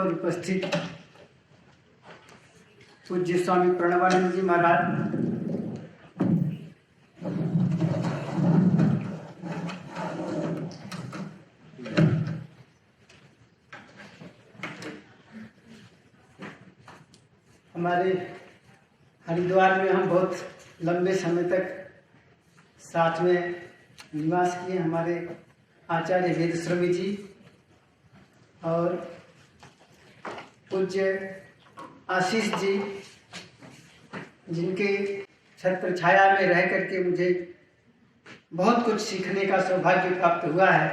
पर उपस्थित पूज्य स्वामी प्रणवानंद जी महाराज, हमारे हरिद्वार में हम बहुत लंबे समय तक साथ में निवास किए, हमारे आचार्य वेदश्रमी जी और पूज्य आशीष जी, जिनके छत्र छाया में रह करके मुझे बहुत कुछ सीखने का सौभाग्य प्राप्त हुआ है।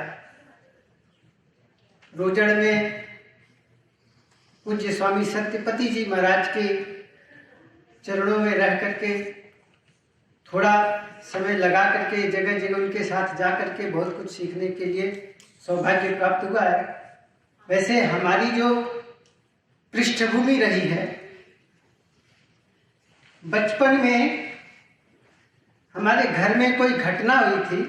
रोजड़ में पूज्य स्वामी सत्यपति जी महाराज के चरणों में रह करके थोड़ा समय लगा करके जगह जगह उनके साथ जा करके बहुत कुछ सीखने के लिए सौभाग्य प्राप्त हुआ है। वैसे हमारी जो पृष्ठभूमि रही है, बचपन में हमारे घर में कोई घटना हुई थी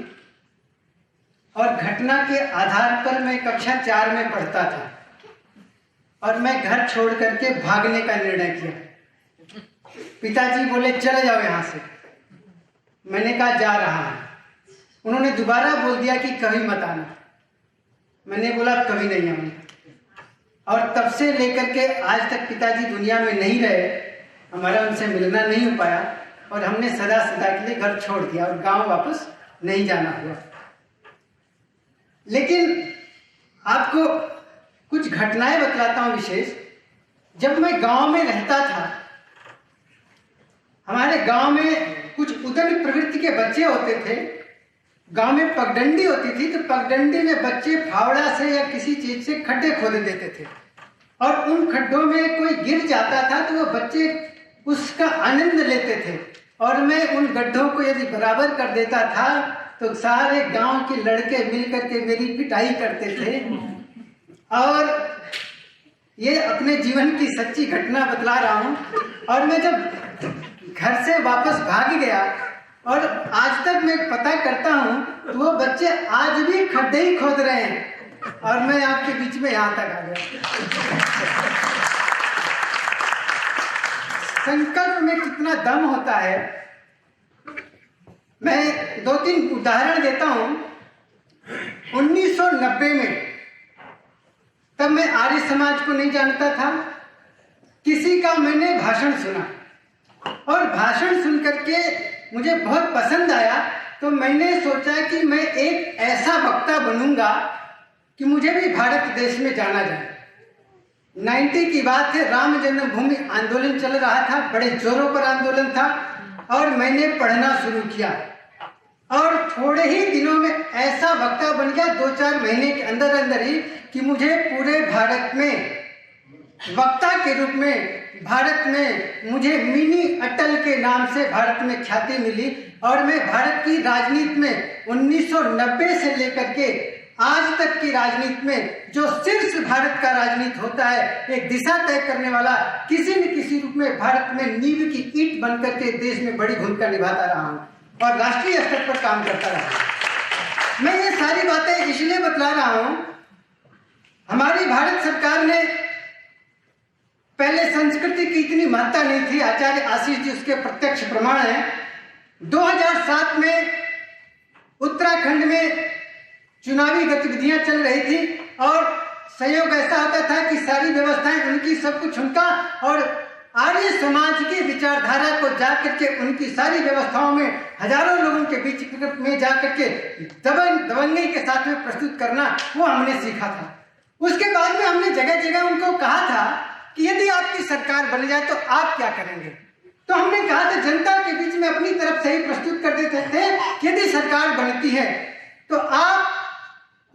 और घटना के आधार पर मैं कक्षा 4 में पढ़ता था और मैं घर छोड़ करके भागने का निर्णय किया। पिताजी बोले चले जाओ यहाँ से। मैंने कहा जा रहा हूं। उन्होंने दोबारा बोल दिया कि कभी मत आना। मैंने बोला कभी नहीं आऊंगा। और तब से लेकर के आज तक पिताजी दुनिया में नहीं रहे, हमारा उनसे मिलना नहीं हो पाया और हमने सदा सदा के लिए घर छोड़ दिया और गांव वापस नहीं जाना हुआ। लेकिन आपको कुछ घटनाएं बतलाता हूं विशेष। जब मैं गांव में रहता था, हमारे गांव में कुछ उद्यमी प्रवृत्ति के बच्चे होते थे। गांव में पगडंडी होती थी, तो पगडंडी में बच्चे फावड़ा से या किसी चीज से खड्डे खोद देते थे और उन खड्डों में कोई गिर जाता था तो वो बच्चे उसका आनंद लेते थे। और मैं उन गड्ढों को यदि बराबर कर देता था तो सारे गांव के लड़के मिलकर के मेरी पिटाई करते थे। और ये अपने जीवन की सच्ची घटना बतला रहा हूं। और मैं जब घर से वापस भाग गया और आज तक मैं पता करता हूं तो वो बच्चे आज भी खड्डे ही खोद रहे हैं और मैं आपके बीच में यहां तक आ गया। संकल्प में कितना दम होता है। मैं 2-3 उदाहरण देता हूं। 1990 में, तब मैं आर्य समाज को नहीं जानता था, किसी का मैंने भाषण सुना और भाषण सुन करके मुझे बहुत पसंद आया। तो मैंने सोचा कि मैं एक ऐसा वक्ता बनूंगा कि मुझे भी भारत देश में जाना जाए। 90 की बात है, राम जन्मभूमि आंदोलन चल रहा था, बड़े जोरों पर आंदोलन था और मैंने पढ़ना शुरू किया और थोड़े ही दिनों में ऐसा वक्ता बन गया, 2-4 महीने के अंदर अंदर ही, कि मुझे पूरे भारत में वक्ता के रूप में, भारत में मुझे मिनी अटल के नाम से भारत में ख्याति मिली। और मैं भारत की राजनीति में 1990 से लेकर के आज तक की राजनीति में, जो शीर्ष भारत का राजनीति होता है, एक दिशा तय करने वाला, किसी न किसी रूप में भारत में नींव की ईंट बनकर के देश में बड़ी भूमिका निभाता रहा हूं और राष्ट्रीय स्तर पर काम करता रहा। मैं ये सारी बातें इसलिए बतला रहा हूं, हमारी भारत सरकार ने, पहले संस्कृति की इतनी महत्ता नहीं थी, आचार्य आशीष जी उसके प्रत्यक्ष प्रमाण हैं। 2007 में उत्तराखंड में चुनावी गतिविधियां चल रही थी और संयोग ऐसा होता था कि सारी व्यवस्थाएं उनकी, सब कुछ उनका, और आर्य समाज की विचारधारा को जाकर के उनकी सारी व्यवस्थाओं में हजारों लोगों के बीच में जाकर के दबंगई के साथ में प्रस्तुत करना, वो हमने सीखा था। उसके बाद में हमने जगह जगह उनको कहा था कि यदि आपकी सरकार बन जाए तो आप क्या करेंगे। तो हमने कहा था, जनता के बीच में अपनी तरफ से ही प्रस्तुत कर देते थे कि यदि सरकार बनती है तो आप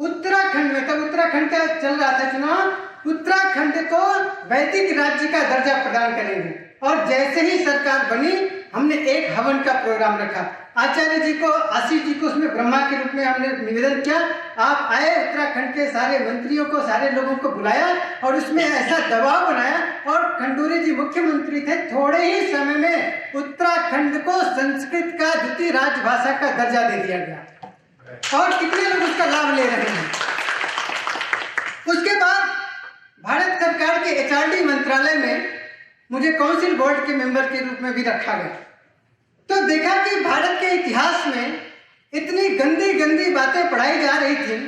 उत्तराखंड में, तब उत्तराखंड का चल रहा था चुनाव, उत्तराखंड को वैदिक राज्य का दर्जा प्रदान करेंगे। और जैसे ही सरकार बनी, हमने एक हवन का प्रोग्राम रखा। आचार्य जी को, आशीष जी को उसमें ब्रह्मा के रूप में हमने निवेदन किया। आप आए, उत्तराखंड के सारे मंत्रियों को, सारे लोगों को बुलाया और उसमें ऐसा दबाव बनाया, और खंडूरी जी मुख्यमंत्री थे। थोड़े ही समय में उत्तराखंड को संस्कृत का द्वितीय राजभाषा का दर्जा दे दिया गया और कितने लोग उसका लाभ ले रहे हैं। उसके बाद भारत सरकार के एचआरडी मंत्रालय में मुझे काउंसिल बोर्ड के मेंबर के रूप में भी रखा गया। तो देखा कि भारत के इतिहास में इतनी गंदी गंदी बातें पढ़ाई जा रही थी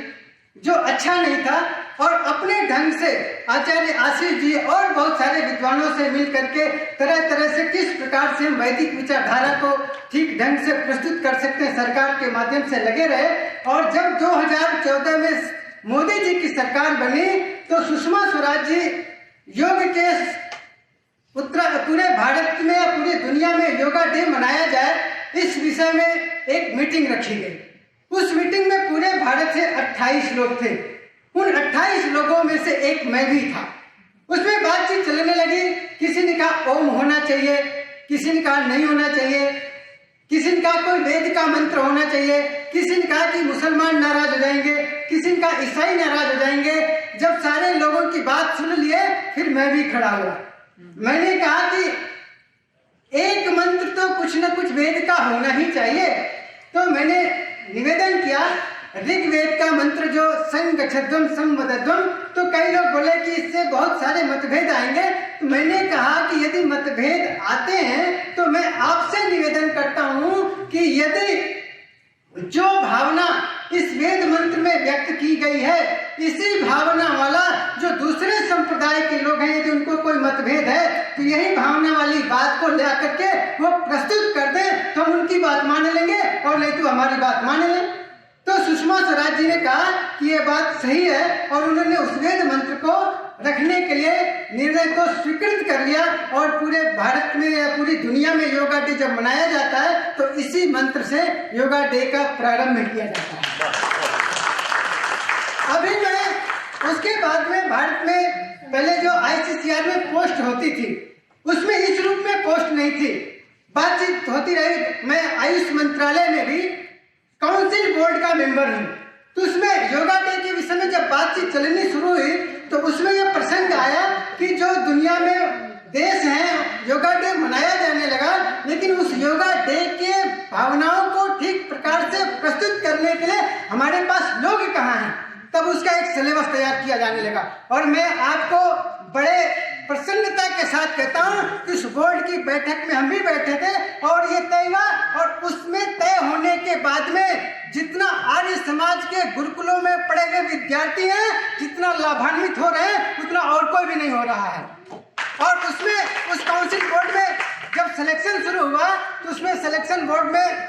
जो अच्छा नहीं था, और अपने ढंग से आचार्य आशीष जी और बहुत सारे विद्वानों से मिल करके तरह तरह से किस प्रकार से हम वैदिक विचारधारा को ठीक ढंग से प्रस्तुत कर सकते हैं सरकार के माध्यम से लगे रहे। और जब 2014 में मोदी जी की सरकार बनी तो सुषमा स्वराज जी योग के पूरे भारत में पूरी दुनिया में योगा डे मनाया जाए इस विषय में एक मीटिंग रखी गई। उस मीटिंग में पूरे भारत से 28 लोग थे। उन 28 लोगों में से एक मैं भी था। उसमें बातचीत चलने लगी। किसी ने कहा ओम होना चाहिए, किसी ने कहा नहीं होना चाहिए, किसी ने कहा कोई वेद का मंत्र होना चाहिए, किसी ने कहा कि मुसलमान नाराज हो जाएंगे, किसी ने कहा ईसाई नाराज हो जाएंगे। जब सारे लोगों की बात सुन लिए फिर मैं भी खड़ा हुआ। मैंने कहा कि एक मंत्र तो कुछ न कुछ वेद का होना ही चाहिए। तो मैंने निवेदन किया ऋग्वेद का मंत्र जो संगच्छध्वम संवदध्वम, तो कई लोग बोले कि इससे बहुत सारे मतभेद आएंगे। तो मैंने कहा कि यदि मतभेद आते हैं तो मैं आपसे निवेदन करता हूं कि यदि जो भावना इस वेद मंत्र में व्यक्त की गई है इसी भावना वाला जो दूसरे संप्रदाय के लोग हैं यदि उनको कोई मतभेद है तो यही भावना वाली बात को ले करके वो प्रस्तुत कर दें तो हम उनकी बात मान लेंगे, और नहीं तो हमारी बात मान लें। तो सुषमा स्वराज जी ने कहा कि ये बात सही है और उन्होंने उस वेद मंत्र को रखने के लिए निर्णय को स्वीकृत कर लिया। और पूरे भारत में या पूरी दुनिया में योगा डे जब मनाया जाता है तो इसी मंत्र से योगा डे का प्रारंभ किया जाता है। अभी मैं उसके बाद में भारत में पहले जो ICCR में पोस्ट होती थी उसमें इस रूप में पोस्ट नहीं थी, बातचीत होती रही। मैं आयुष मंत्रालय में भी काउंसिल बोर्ड का मेंबर हूँ। तो उसमें योगा डे के विषय में जब बातचीत चलनी शुरू हुई तो उसमें यह प्रसंग आया कि जो दुनिया में देश हैं योगा डे मनाया जाने लगा, लेकिन उस योगा डे के भावनाओं को ठीक प्रकार से प्रस्तुत करने के लिए हमारे पास लोग कहाँ हैं। तब उसका एक सिलेबस तैयार किया जाने लगा। और मैं आपको बड़े प्रसन्नता के साथ कहता हूँ कि इस बोर्ड की बैठक में हम भी बैठे थे और ये तय हुआ, और उसमें तय होने के बाद में जितना आर्य समाज के गुरुकुलों में पढ़े हुए विद्यार्थी हैं जितना लाभान्वित हो रहे हैं उतना और कोई भी नहीं हो रहा है। और उसमें उस काउंसिल बोर्ड में जब सिलेक्शन शुरू हुआ तो उसमें सिलेक्शन बोर्ड में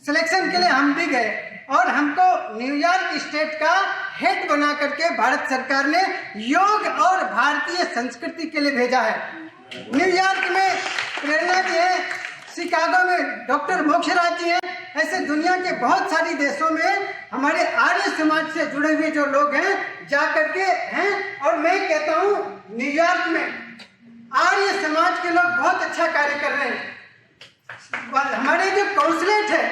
सिलेक्शन के लिए हम भी गए और हमको न्यूयॉर्क स्टेट का हेड बना करके भारत सरकार ने योग और भारतीय संस्कृति के लिए भेजा है। न्यूयॉर्क में प्रेरणा जी है, शिकागो में डॉक्टर मोक्षराज जी हैं। ऐसे दुनिया के बहुत सारी देशों में हमारे आर्य समाज से जुड़े हुए जो लोग हैं जा करके हैं। और मैं कहता हूँ न्यूयॉर्क में आर्य समाज के लोग बहुत अच्छा कार्य कर रहे हैं। हमारे जो काउंसलेट है,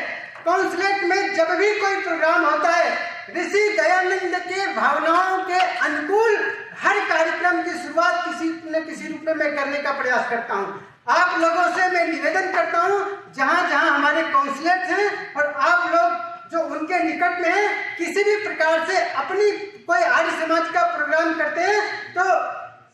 काउंसलेट में जब भी कोई प्रोग्राम होता है ऋषि दयानंद के भावनाओं के अनुकूल हर कार्यक्रम की शुरुआत किसी न किसी रूप में मैं करने का प्रयास करता हूँ। आप लोगों से मैं निवेदन करता हूँ जहाँ जहाँ हमारे काउंसलेट हैं और आप लोग जो उनके निकट में हैं किसी भी प्रकार से अपनी कोई आर्य समाज का प्रोग्राम करते हैं तो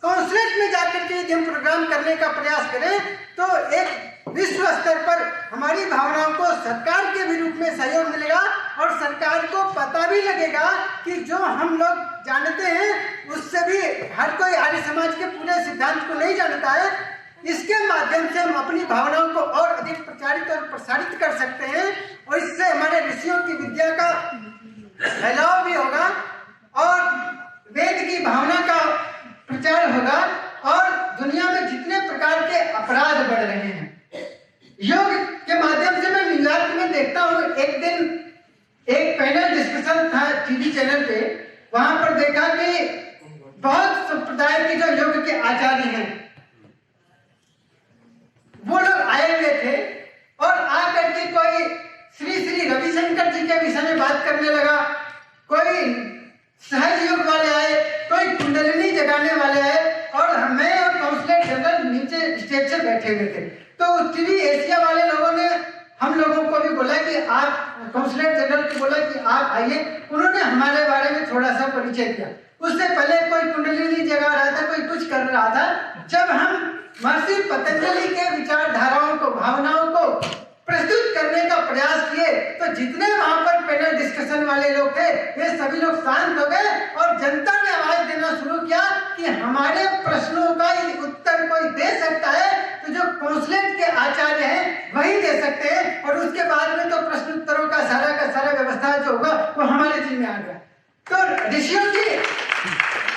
काउंसलेट में जाकर के यदि हम प्रोग्राम करने का प्रयास करें तो एक विश्व स्तर पर हमारी भावनाओं को सरकार के भी रूप में सहयोग मिलेगा और सरकार को पता भी लगेगा कि जो हम लोग जानते हैं उससे भी हर कोई आर्य समाज के पूरे सिद्धांत को नहीं जानता है। इसके माध्यम से हम अपनी भावनाओं को और अधिक प्रचारित और प्रसारित कर सकते हैं और इससे हमारे ऋषियों की विद्या का फैलाव भी होगा और वेद की भावना का प्रचार होगा और दुनिया में जितने प्रकार के अपराध बढ़ रहे हैं योग के माध्यम से मैं न्यूयॉर्क में देखता हूँ। एक दिन एक पैनल डिस्कशन था टीवी चैनल पे, वहां पर देखा कि बहुत संप्रदाय के जो योग के आचार्य हैं वो लोग आए हुए थे और आकर के कोई श्री श्री रविशंकर जी के विषय में बात करने लगा, कोई सहज योग वाले आए, कोई कुंडलिनी जगाने वाले आए और मैं और काउंसलर जनरल नीचे स्टेज से बैठे हुए थे। तो टीवी एशिया वाले लोगों ने हम लोगों को भी बोला कि आप काउंसलर जनरल को बोला कि आप आइए। उन्होंने हमारे बारे में थोड़ा सा परिचय दिया। उससे पहले कोई कुंडलिनी जगा रहा था, कोई कुछ कर जब हम महर्षि पतंजलि के विचारधाराओं को, भावनाओं को प्रस्तुत करने का प्रयास किए तो जितने वहां पर पैनल डिस्कशन वाले लोग थे वे सभी लोग शांत हो गए और जनता ने आवाज देना शुरू किया कि हमारे प्रश्नों का यदि उत्तर कोई दे सकता है तो जो कौंसलेट के आचार्य हैं वही दे सकते हैं, और उसके बाद में तो प्रश्न उत्तरों का सारा व्यवस्था जो होगा वो हमारे जिम्मे आ गया। तो ऋषियों की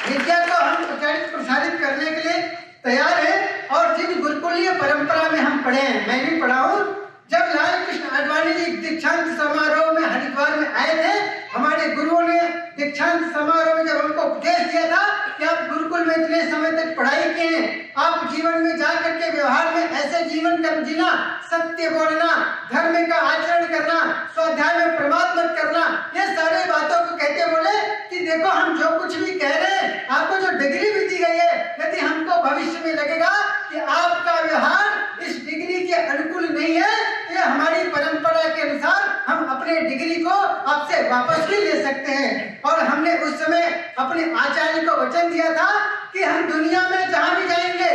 विद्या को हम प्रचारित प्रसारित करने के लिए तैयार है। और जिन गुरुकुलीय परंपरा में हम पढ़े हैं, मैं भी पढ़ा हूँ, जब लाल कृष्ण आडवाणी जी दीक्षांत समारोह में हरिद्वार में आए थे, हमारे गुरुओं ने दीक्षांत समारोह में जब हमको उपदेश दिया था कि आप गुरुकुल में इतने समय तक पढ़ाई किए हैं, आप जीवन में जा करके व्यवहार में ऐसे जीवन कर्म जीना, सत्य बोलना, धर्म का आचरण करना, स्वाध्याय में प्रमाद मत करना, ये सारे बातों को कहते बोले कि देखो हम जो कुछ भी कह रहे हैं, आपको जो डिग्री भी दी गई है, यदि हमको भविष्य में लगेगा कि आपका व्यवहार इस डिग्री के अनुकूल नहीं है, ये हमारी परंपरा के अनुसार हम अपने डिग्री को आपसे वापस भी ले सकते हैं। और हमने उस समय अपने आचार्य को वचन दिया था कि हम दुनिया में जहां भी जाएंगे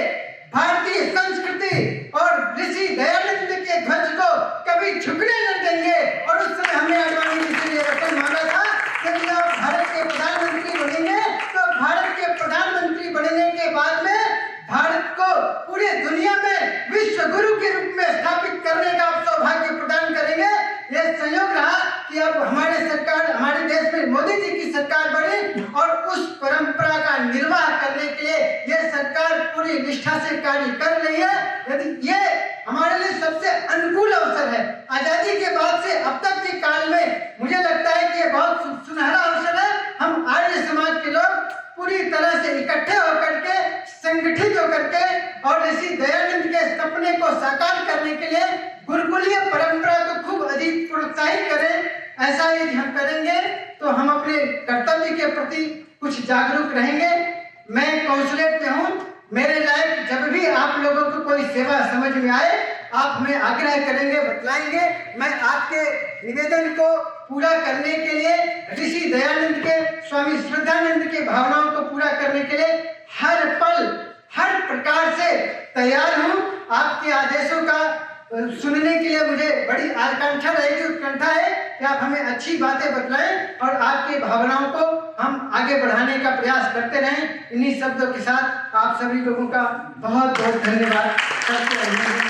भारतीय संस्कृति और ऋषि दयानंद के ध्वज को कभी झुकने न देंगे। और उस समय हमने आडवाणी जी से ये वचन मांगा था कि यदि आप भारत के प्रधानमंत्री बनेंगे तो भारत के प्रधानमंत्री बनने के बाद में भारत को पूरे दुनिया में विश्व गुरु के रूप में स्थापित करने का आप सौभाग्य प्रदान करेंगे। यह संयोग रहा कि अब हमारे देश में मोदी जी की सरकार बनी और उस परंपरा का निर्वाह करने के लिए यह सरकार पूरी निष्ठा से कार्य कर रही है। यदि ये हमारे लिए सबसे अनुकूल अवसर है। आजादी के बाद से अब तक के काल में मुझे लगता है कि यह बहुत सुनहरा अवसर है। हम आर्य समाज के लोग पूरी तरह से इकट्ठे होकर के, संगठित होकर के और ऋषि दयानंद के सपने को साकार करने के लिए गुरुकुलीय परंपरा को खूब अधिक प्रोत्साहित करें। ऐसा यदि हम करेंगे तो हम अपने कर्तव्य के प्रति कुछ जागरूक रहेंगे। मैं कौंसलेट में हूँ, मेरे लायक जब भी आप लोगों को कोई सेवा समझ में आए आप हमें आग्रह करेंगे, बतलाएंगे। मैं आपके निवेदन को पूरा करने के लिए, ऋषि दयानंद के, स्वामी श्रद्धानंद के भावनाओं को पूरा करने के लिए हर पल हर प्रकार से तैयार हूँ। आपके आदेशों का सुनने के लिए मुझे बड़ी आकांक्षा रहेगी, उत्कंठा है कि आप हमें अच्छी बातें बतलाएं और आपकी भावनाओं को हम आगे बढ़ाने का प्रयास करते रहें। इन्हीं शब्दों के साथ आप सभी लोगों का बहुत बहुत धन्यवाद करते रहेंगे।